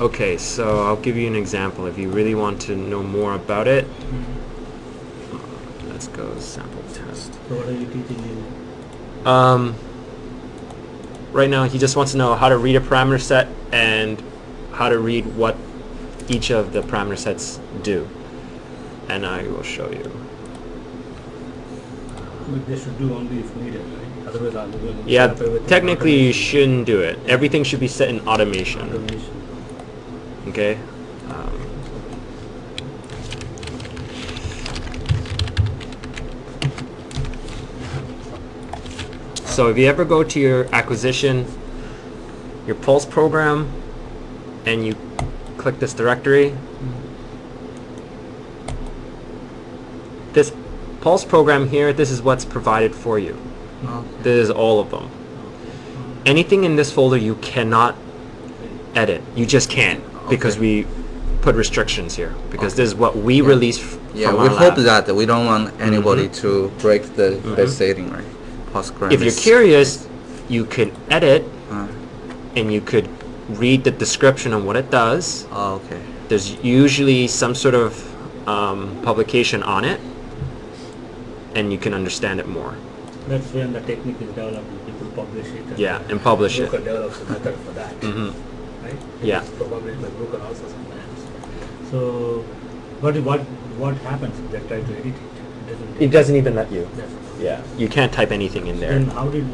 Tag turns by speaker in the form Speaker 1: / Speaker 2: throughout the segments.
Speaker 1: Okay, so I'll give you an example. If you really want to know more about it, let's go sample test.
Speaker 2: So what are you teaching him?
Speaker 1: Right now, he just wants to know how to read a parameter set and how to read what each of the parameter sets do. And I will show you.
Speaker 2: But they should do only if needed, right? Otherwise, I'll do it.
Speaker 1: Yeah, technically you shouldn't do it. Everything should be set in automation. Okay? So if you ever go to your acquisition, your Pulse program, and you click this directory, this Pulse program here, this is what's provided for you. This is all of them. Anything in this folder you cannot edit. You just can't, because we put restrictions here, because this is what we release from our
Speaker 3: we hope
Speaker 1: lab.
Speaker 3: that we don't want anybody to break the base setting, right?
Speaker 1: If you're curious, you could edit and you could read the description on what it does.
Speaker 3: Oh, okay.
Speaker 1: There's usually some sort of publication on it, and you can understand it more.
Speaker 2: That's when the technique is developed and people publish it.
Speaker 1: And publish it.
Speaker 2: Broker develops a method for that. Right?
Speaker 1: Yeah.
Speaker 2: It's published by broker also sometimes. So, what happens if they try to edit it?
Speaker 1: It doesn't even let you.
Speaker 2: That's
Speaker 1: Yeah, you can't type anything in there.
Speaker 2: Then how do you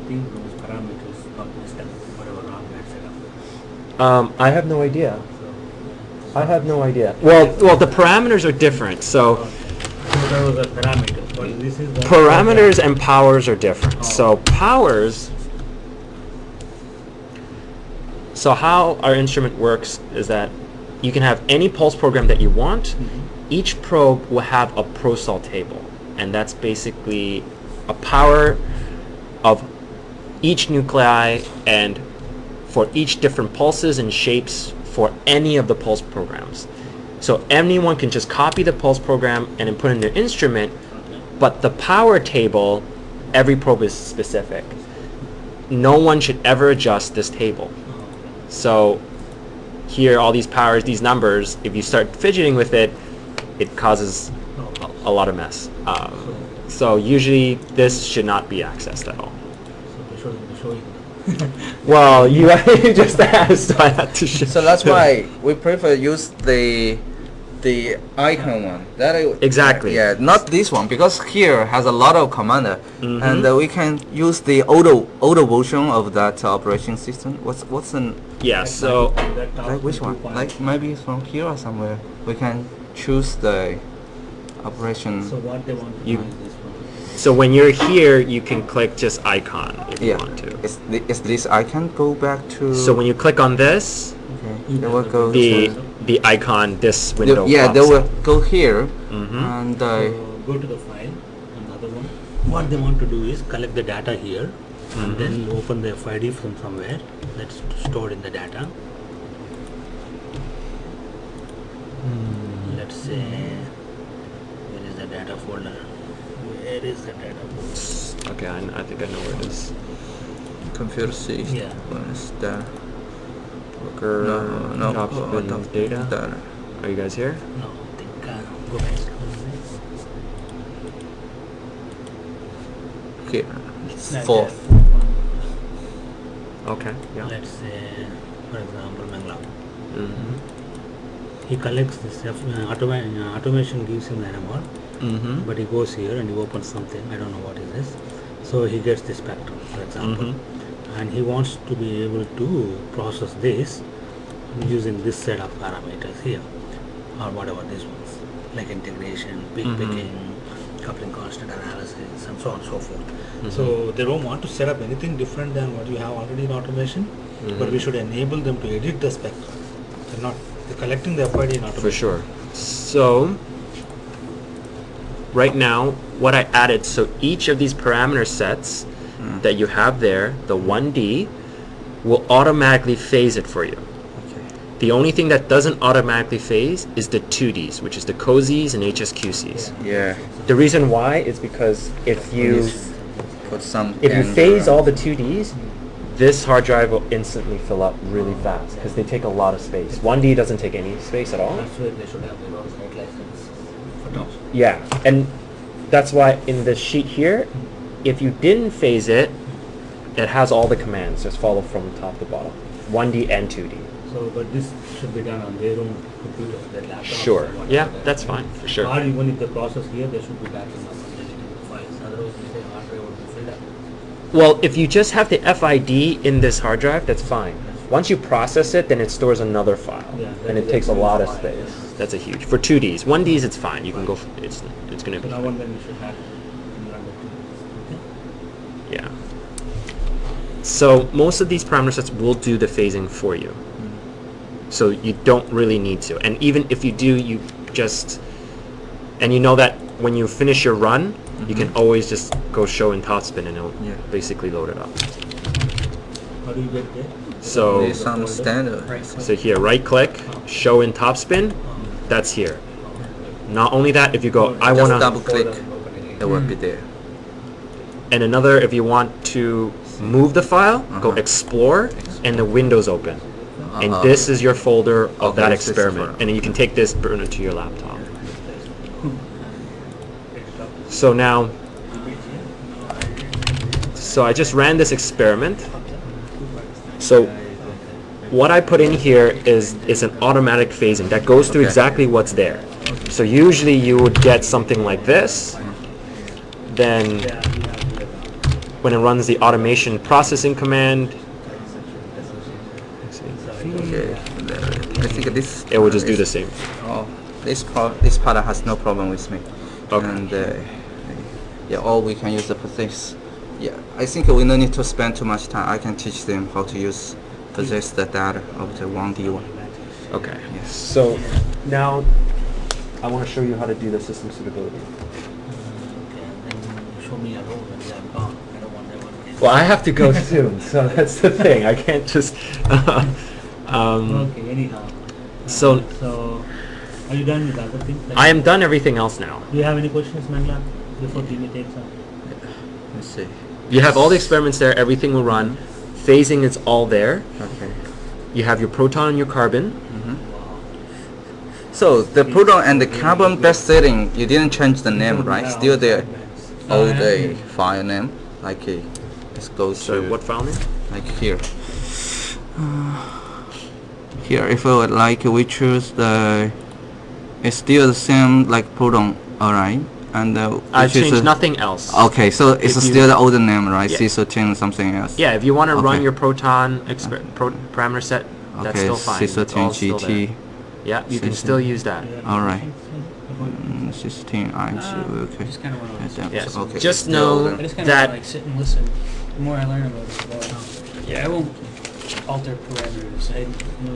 Speaker 2: think those parameters of system, whatever wrong that's set up?
Speaker 1: I have no idea. I have no idea. Well, the parameters are different. So
Speaker 2: That was a parameter, but this is the
Speaker 1: parameters and powers are different. So powers. So how our instrument works is that you can have any pulse program that you want. Each probe will have a prosol table, and that's basically a power of each nuclei and for each different pulses and shapes for any of the pulse programs. So anyone can just copy the pulse program and then put in their instrument, but the power table, every probe is specific. No one should ever adjust this table. So here, all these powers, these numbers, if you start fidgeting with it, it causes a lot of mess. So usually this should not be accessed at all.
Speaker 2: So we show you.
Speaker 1: Well, you just asked, so I had to show.
Speaker 3: So that's why we prefer use the icon one.
Speaker 1: Exactly.
Speaker 3: Yeah, not this one, because here has a lot of commander, and we can use the older version of that operation system. What's an
Speaker 1: So
Speaker 3: like which one? Like maybe from here or somewhere we can choose the operation.
Speaker 2: So what they want to do is this one.
Speaker 1: so when you're here, you can click just icon if you want to.
Speaker 3: Is this icon go back to?
Speaker 1: So when you click on this,
Speaker 3: okay, it will go
Speaker 1: the icon, this window.
Speaker 3: yeah, they
Speaker 1: pops
Speaker 3: will
Speaker 1: up.
Speaker 3: go here and
Speaker 2: So go to the file, another one. What they want to do is collect the data here, and then open the FID from somewhere that's stored in the data. Let's say, where is the data folder? Where is the data folder?
Speaker 1: Okay, I think I know where it is.
Speaker 3: computer C.
Speaker 2: Yeah.
Speaker 3: What is that?
Speaker 1: Worker
Speaker 3: No,
Speaker 1: top spin data.
Speaker 3: Data.
Speaker 1: Are you guys here?
Speaker 2: No, I think go back.
Speaker 3: Here.
Speaker 2: Like
Speaker 3: Fourth.
Speaker 1: Okay. Yeah.
Speaker 2: Let's say, for example, Mangla.
Speaker 1: Mm-hmm.
Speaker 2: He collects this automation gives him the NMR, but he goes here and he opens something, I don't know what is this. So he gets the spectrum, for example, and he wants to be able to process this using this set of parameters here, or whatever these ones, like integration, peak picking, coupling constant analysis, and so on and so forth. So they don't want to set up anything different than what you have already in automation, but we should enable them to edit the spectrum. They're collecting the FID in automation.
Speaker 1: For sure. So right now, what I added, so each of these parameter sets that you have there, the 1D, will automatically phase it for you. The only thing that doesn't automatically phase is the 2Ds, which is the COSIs and HSQCs.
Speaker 3: Yeah.
Speaker 1: The reason why is because if you
Speaker 3: Put some.
Speaker 1: phase all the 2Ds, this hard drive will instantly fill up really fast because they take a lot of space. 1D doesn't take any space at all.
Speaker 2: That's why they should have the site license for top.
Speaker 1: Yeah, and that's why in the sheet here, if you didn't phase it, it has all the commands. Just follow from top to bottom, 1D and 2D.
Speaker 2: So, but this should be done on their own computer, their laptop.
Speaker 1: Sure.
Speaker 2: or whatever
Speaker 1: Yeah,
Speaker 2: they
Speaker 1: that's
Speaker 2: have.
Speaker 1: fine for sure.
Speaker 2: Or even if they process here, they should be backing up and deleting the files. Otherwise, the hard drive would be filled up.
Speaker 1: Well, if you just have the FID in this hard drive, that's fine. Once you process it, then it stores another file,
Speaker 2: Yeah,
Speaker 1: and
Speaker 2: that
Speaker 1: it
Speaker 2: is
Speaker 1: takes a
Speaker 2: a huge
Speaker 1: lot of
Speaker 2: file,
Speaker 1: space.
Speaker 2: yeah.
Speaker 1: That's a huge. For 2Ds, 1Ds, it's fine. You can go. It's going to
Speaker 2: So
Speaker 1: be
Speaker 2: now
Speaker 1: fine.
Speaker 2: and then you should have it run the two.
Speaker 1: Yeah. So most of these parameter sets will do the phasing for you. So you don't really need to. And even if you do, you just, and you know that when you finish your run, you can always just go show in topspin and it'll
Speaker 3: Yeah.
Speaker 1: basically load it up.
Speaker 2: How do you get there?
Speaker 1: So,
Speaker 3: There's some standard.
Speaker 1: so here, right click, show in topspin, that's here. Not only that, if you go, I
Speaker 3: Just
Speaker 1: want
Speaker 3: double
Speaker 1: to,
Speaker 3: click, it will be there.
Speaker 1: and another, if you want to move the file, go explore, and the window's open. And this is your folder of
Speaker 3: Okay,
Speaker 1: that
Speaker 3: this is the
Speaker 1: experiment.
Speaker 3: folder.
Speaker 1: And then you can take this, burn it to your laptop. So now, so I just ran this experiment. So what I put in here is an automatic phasing that goes through
Speaker 3: Okay.
Speaker 1: exactly what's there. So usually you would get something like this. Then when it runs the automation processing command, let's see,
Speaker 3: Okay. I think this.
Speaker 1: it will just do
Speaker 3: is-
Speaker 1: the same.
Speaker 3: Oh, this part has no problem with me.
Speaker 1: Okay.
Speaker 3: And yeah, all we can use the possess. Yeah, I think we don't need to spend too much time. I can teach them how to use possess the data of the 1D one.
Speaker 1: Okay.
Speaker 3: Yes.
Speaker 1: So now I want to show you how to do the system suitability.
Speaker 2: Okay, and then you show me a row when they are gone. I don't want them on.
Speaker 1: Well, I have to go soon, so that's the thing. I can't just.
Speaker 2: Okay, anyhow.
Speaker 1: So-
Speaker 2: So, are you done with other things?
Speaker 1: I am done everything else now.
Speaker 2: Do you have any questions, Mangla? Before Timmy takes on.
Speaker 3: Let's see.
Speaker 1: You have all the experiments there. Everything will run. Phasing is all there.
Speaker 3: Okay.
Speaker 1: You have your proton and your carbon.
Speaker 3: So the proton and the carbon best setting, you didn't change the name, right? Still the old file name. Like let's go
Speaker 1: So
Speaker 3: to
Speaker 1: what file name?
Speaker 3: like here. Here, if we would like, we choose the. It's still the same like proton, all right. And we
Speaker 1: I've
Speaker 3: choose
Speaker 1: changed
Speaker 3: a-
Speaker 1: nothing else.
Speaker 3: Okay, so it's
Speaker 1: If you-
Speaker 3: still the older name, right?
Speaker 1: Yeah.
Speaker 3: C13 something else.
Speaker 1: Yeah, if you want to run
Speaker 3: Okay.
Speaker 1: your proton parameter set, that's
Speaker 3: Okay,
Speaker 1: still fine. It's
Speaker 3: C13
Speaker 1: all still there.
Speaker 3: GT.
Speaker 1: Yeah, you can
Speaker 3: 16.
Speaker 1: still use that.
Speaker 3: All right. 16 I okay.
Speaker 4: Just kind of want
Speaker 3: Yeah,
Speaker 4: to.
Speaker 3: that-
Speaker 1: Yes.
Speaker 3: okay.
Speaker 1: Just
Speaker 3: Still
Speaker 1: know
Speaker 3: older.
Speaker 4: I just kind
Speaker 1: that-
Speaker 4: of like sit and listen. The more I learn about it, the more I won't alter parameters.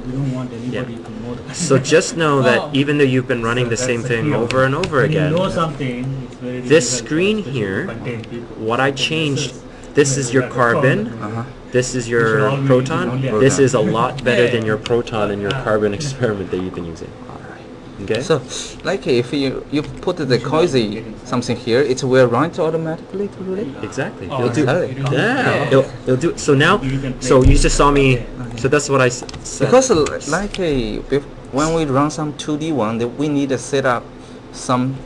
Speaker 2: We don't want anybody
Speaker 1: Yeah.
Speaker 2: to know the.
Speaker 1: So just know
Speaker 4: Well-
Speaker 1: that even though you've been running the
Speaker 2: So
Speaker 1: same
Speaker 2: that's the
Speaker 1: thing
Speaker 2: key of
Speaker 1: over and over
Speaker 2: When
Speaker 1: again,
Speaker 2: you know something, it's very
Speaker 1: this
Speaker 2: difficult,
Speaker 1: screen
Speaker 2: especially
Speaker 1: here,
Speaker 2: to contain people.
Speaker 1: what I
Speaker 2: So
Speaker 1: changed, this is your carbon,
Speaker 3: Uh-huh.
Speaker 1: this is
Speaker 2: should
Speaker 1: your
Speaker 2: all be
Speaker 1: proton.
Speaker 2: only
Speaker 1: This
Speaker 3: proton.
Speaker 1: is a lot better than
Speaker 4: Yeah.
Speaker 1: your proton and your carbon experiment that you've been using. Okay?
Speaker 3: So, like if you put the cozy something here, it will run it automatically to relay.
Speaker 1: Exactly.
Speaker 4: Oh,
Speaker 1: It'll do.
Speaker 3: really?
Speaker 1: Yeah.
Speaker 4: Yeah.
Speaker 1: It'll do. So now,
Speaker 2: You can play
Speaker 1: so
Speaker 2: with
Speaker 1: you
Speaker 2: it.
Speaker 1: just saw me.
Speaker 2: Okay.
Speaker 1: So that's what I said.
Speaker 3: Because like when we run some 2D one, we need to set up some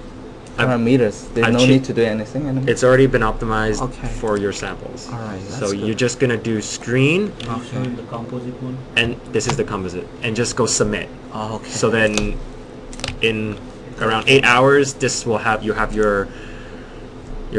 Speaker 1: I've-
Speaker 3: parameters. There's
Speaker 1: I've
Speaker 3: no
Speaker 1: cha-
Speaker 3: need to do anything anymore.
Speaker 1: It's already been optimized
Speaker 3: Okay.
Speaker 1: for your samples.
Speaker 3: All right,
Speaker 1: So
Speaker 3: that's
Speaker 1: you're
Speaker 3: good.
Speaker 1: just gonna do screen,
Speaker 2: And you show him the composite one.
Speaker 1: and this is the composite, and just go submit.
Speaker 3: Oh, okay.
Speaker 1: So then, in around 8 hours, this will have your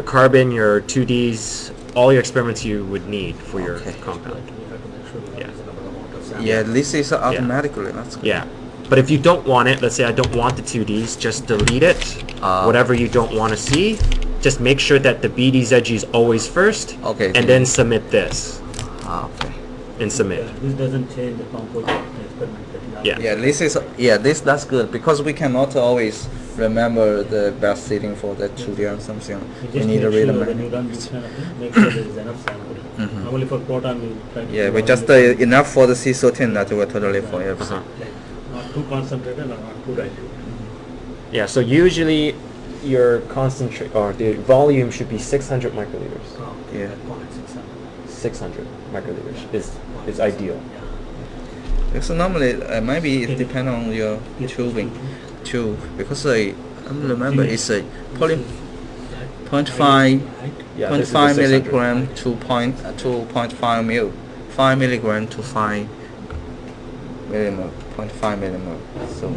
Speaker 1: carbon, your 2Ds, all your experiments you would need for your
Speaker 3: Okay.
Speaker 1: compound.
Speaker 2: You have to make sure you
Speaker 1: Yeah.
Speaker 2: have reasonable amount of samples.
Speaker 3: Yeah, this is automatically. That's good.
Speaker 1: Yeah. But if you don't want it, let's say I don't want the 2Ds, just delete it. Whatever you don't want to see, just make sure that the BDZG is always first.
Speaker 3: Okay.
Speaker 1: And then submit this
Speaker 3: Okay.
Speaker 1: and submit.
Speaker 2: This doesn't change the composite experiment that you have.
Speaker 1: Yeah.
Speaker 3: That's good because we cannot always remember the best setting for the 2D or something.
Speaker 2: You
Speaker 3: We
Speaker 2: just
Speaker 3: need to
Speaker 2: make
Speaker 3: read
Speaker 2: sure
Speaker 3: the
Speaker 2: when you
Speaker 3: manual.
Speaker 2: run this kind of thing, make sure there is enough sample.
Speaker 3: Mhm.
Speaker 2: Normally for proton, we try to
Speaker 3: Yeah,
Speaker 2: do
Speaker 3: we
Speaker 2: only
Speaker 3: just enough for the C13 that we're totally for everything.
Speaker 2: like not too concentrated or not too dilute.
Speaker 1: Yeah, so usually your concentrate or the volume should be 600 microliters.
Speaker 2: Oh,
Speaker 3: Yeah.
Speaker 2: 0.67.
Speaker 1: 600. microliters is ideal.
Speaker 3: Because normally maybe it depends on your tubing tube, because I remember it's a 0.5
Speaker 1: Yeah, this is the
Speaker 3: 0.5
Speaker 1: 600.
Speaker 3: milligram to 2.5 mil, 5 milligram to 5 millimole, 0.5 millimole. So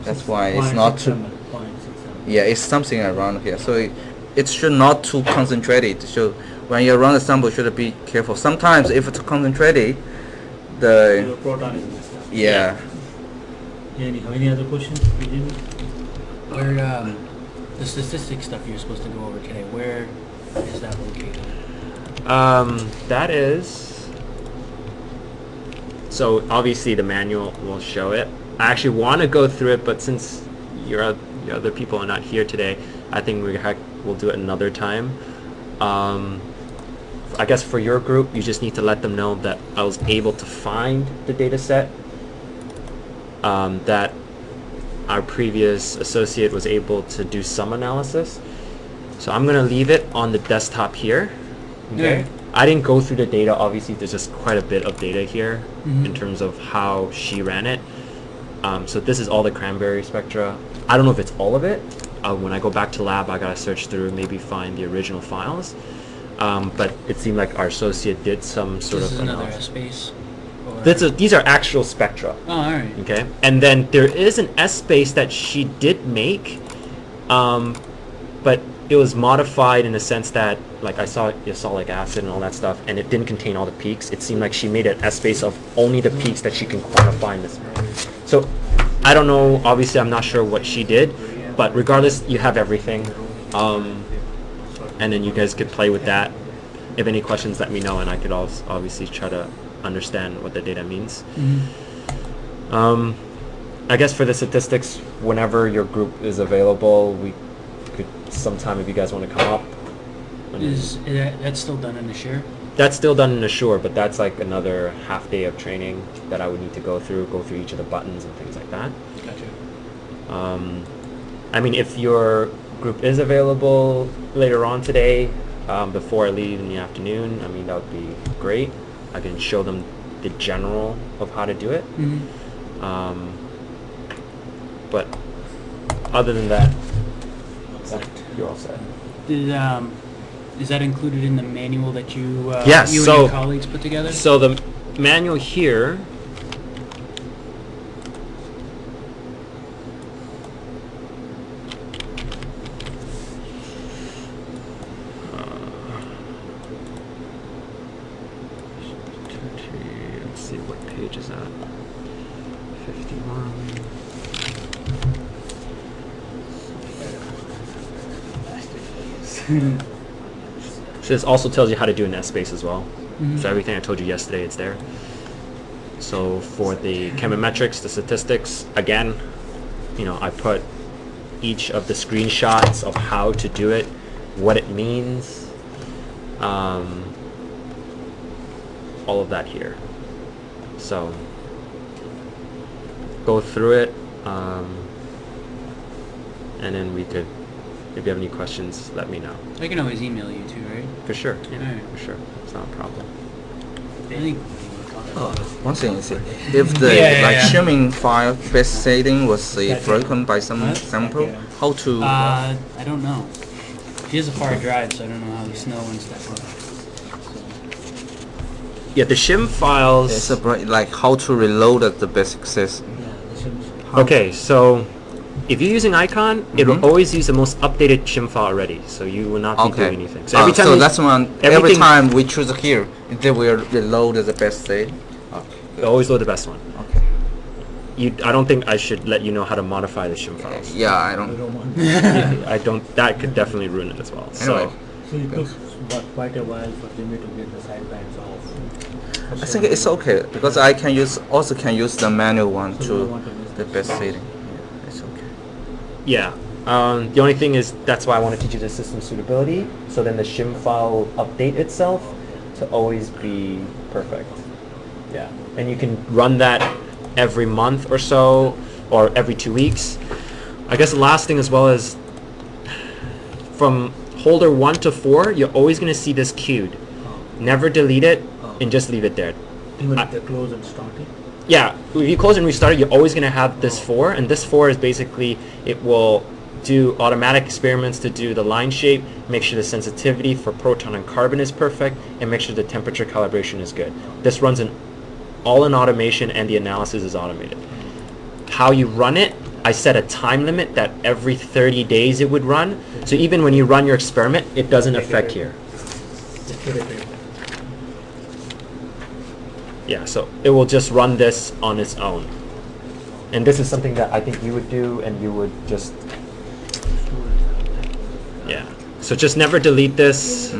Speaker 3: that's why it's not too. Yeah, it's something around here. So it should not too concentrated. So when you run the sample, should be careful. Sometimes if it's concentrated, the
Speaker 2: proton is messed up.
Speaker 3: yeah.
Speaker 2: Any other questions?
Speaker 4: Where the statistics stuff you're supposed to go over today, where is that located?
Speaker 1: That is. So obviously the manual will show it. I actually want to go through it, but since your other people are not here today, I think we'll do it another time. I guess for your group, you just need to let them know that I was able to find the data set, that our previous associate was able to do some analysis. So I'm going to leave it on the desktop here. Okay.
Speaker 4: Yeah.
Speaker 1: I didn't go through the data. Obviously, there's just quite a bit of data here
Speaker 4: Mhm.
Speaker 1: in terms of how she ran it. So this is all the cranberry spectra. I don't know if it's all of it. When I go back to lab, I gotta search through, maybe find the original files. But it seemed like our associate did some sort
Speaker 4: This is
Speaker 1: of
Speaker 4: another
Speaker 1: analysis.
Speaker 4: space.
Speaker 1: These are actual spectra.
Speaker 4: Oh, all right.
Speaker 1: Okay, and then there is an S space that she did make, but it was modified in the sense that, like, I saw yosolic acid and all that stuff, and it didn't contain all the peaks. It seemed like she made an S space of only the peaks that she can quantify in this. So I don't know. Obviously, I'm not sure what she did, but regardless, you have everything, and then you guys could play with that. If any questions, let me know, and I could also obviously try to understand what the data means. I guess for the statistics, whenever your group is available, we could sometime, if you guys want to come up.
Speaker 4: That's still done in the share?
Speaker 1: That's still done in Assure, but that's like another half day of training that I would need to go through each of the buttons and things like that.
Speaker 4: Gotcha.
Speaker 1: I mean, if your group is available later on today, before I leave in the afternoon, I mean, that would be great. I can show them the general of how to do it. But other than that, you're all set.
Speaker 4: Is that included in the manual that you
Speaker 1: Yes,
Speaker 4: you and
Speaker 1: so-
Speaker 4: your colleagues put together?
Speaker 1: So the manual here, let's see, what page is that? 51. So this also tells you how to do an S space as well. So everything I told you yesterday, it's there. So for the chemometrics, the statistics, again, I put each of the screenshots of how to do it, what it means, all of that here. So go through it, and then we could, if you have any questions, let me know.
Speaker 4: I can always email you too, right?
Speaker 1: For sure. Yeah,
Speaker 4: Alright.
Speaker 1: for sure. It's not a problem.
Speaker 4: I think
Speaker 3: One thing is, if the shimming file best setting was broken by some sample, how to?
Speaker 4: I don't know. She has a far drive, so I don't know how the snow and stuff works.
Speaker 1: Yeah, the shim files.
Speaker 3: It's like how to reload the basic system.
Speaker 1: Okay, so if you're using Icon, it'll always use the most updated shim file already, so you will not be doing anything. So every time
Speaker 3: so
Speaker 1: you-
Speaker 3: that's one. Every
Speaker 1: everything-
Speaker 3: time we choose here, they will reload the best state. Okay.
Speaker 1: always load the best one.
Speaker 3: Okay.
Speaker 1: I don't think I should let you know how to modify the shim files.
Speaker 3: Yeah, I don't.
Speaker 1: I don't. That could definitely ruin it as well.
Speaker 3: Anyway.
Speaker 2: So it took quite a while for Jimmy to get the sidebands off.
Speaker 3: I think it's okay because I can also use the manual one
Speaker 2: So you
Speaker 3: to
Speaker 2: don't want to miss
Speaker 3: the
Speaker 2: that.
Speaker 3: best setting. Yeah, it's okay.
Speaker 1: Yeah. The only thing is that's why I want to teach you the system suitability. So then the shim file will update itself to always be perfect. Yeah. And you can run that every month or so, or every 2 weeks. I guess the last thing as well is from holder 1 to 4, you're always going to see this queued. Never delete it. and just leave it there.
Speaker 2: Even
Speaker 1: I-
Speaker 2: if they close and start it.
Speaker 1: Yeah, if you close and restart it, you're always going to have this 4, and this 4 is basically, it will do automatic experiments to do the line shape, make sure the sensitivity for proton and carbon is perfect, and make sure the temperature calibration is good. This runs all in automation, and the analysis is automated. How you run it, I set a time limit that every 30 days it would run, so even when you run your experiment, it doesn't affect here.
Speaker 2: Just get it.
Speaker 1: Yeah, so it will just run this on its own. And this is something that I think you would do, and you would just, yeah. So just never delete this,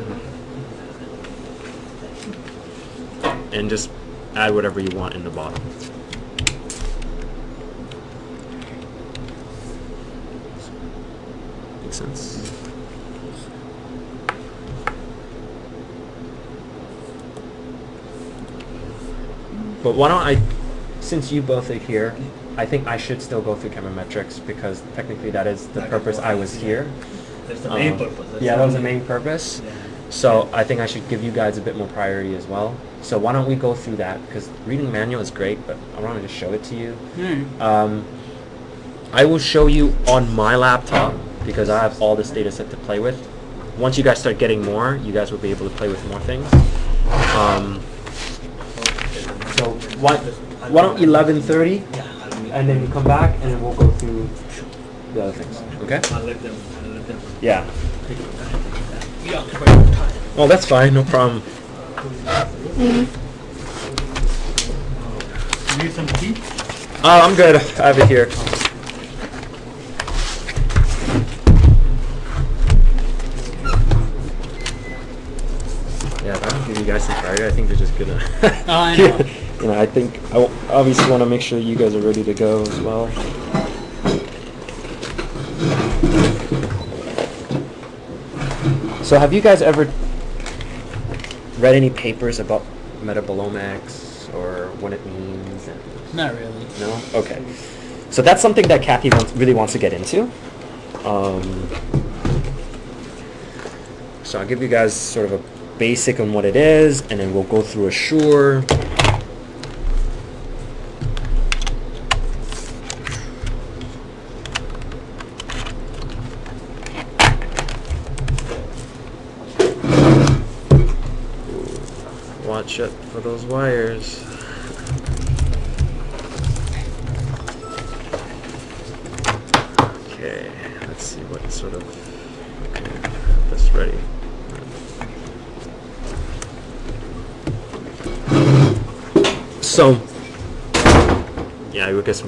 Speaker 1: and just add whatever you want in the bottom. Makes sense? But why don't I, since you both are here, I think I should still go through chemometrics, because technically that is the purpose I was here.
Speaker 2: That's the main purpose. That's
Speaker 1: Yeah,
Speaker 2: the
Speaker 1: that was the
Speaker 2: only-
Speaker 1: main purpose.
Speaker 2: Yeah.
Speaker 1: So I think I should give you guys a bit more priority as well. So why don't we go through that? Because reading the manual is great, but I want to just show it to you. I will show you on my laptop, because I have all this data set to play with. Once you guys start getting more, you guys will be able to play with more things. So why don't 11:30, and then you come back, and then we'll go through the other things. Okay?
Speaker 2: I'll let them
Speaker 1: Yeah.
Speaker 2: take your time.
Speaker 4: We occupy your time.
Speaker 1: Well, that's fine. No problem.
Speaker 2: Need some tea?
Speaker 1: Oh, I'm good. I have it here. Yeah, if I don't give you guys some priority, I think they're just gonna.
Speaker 4: I know.
Speaker 1: You know, I think I obviously want to make sure you guys are ready to go as well. So, have you guys ever read any papers about metabolomics or what it means? And
Speaker 4: Not really.
Speaker 1: no? Okay. So that's something that Kathy really wants to get into. So I'll give you guys sort of a basic on what it is, and then we'll go through a Sure. Watch it for those wires. Okay, let's see what sort of. Okay, have this ready. So, yeah, we get some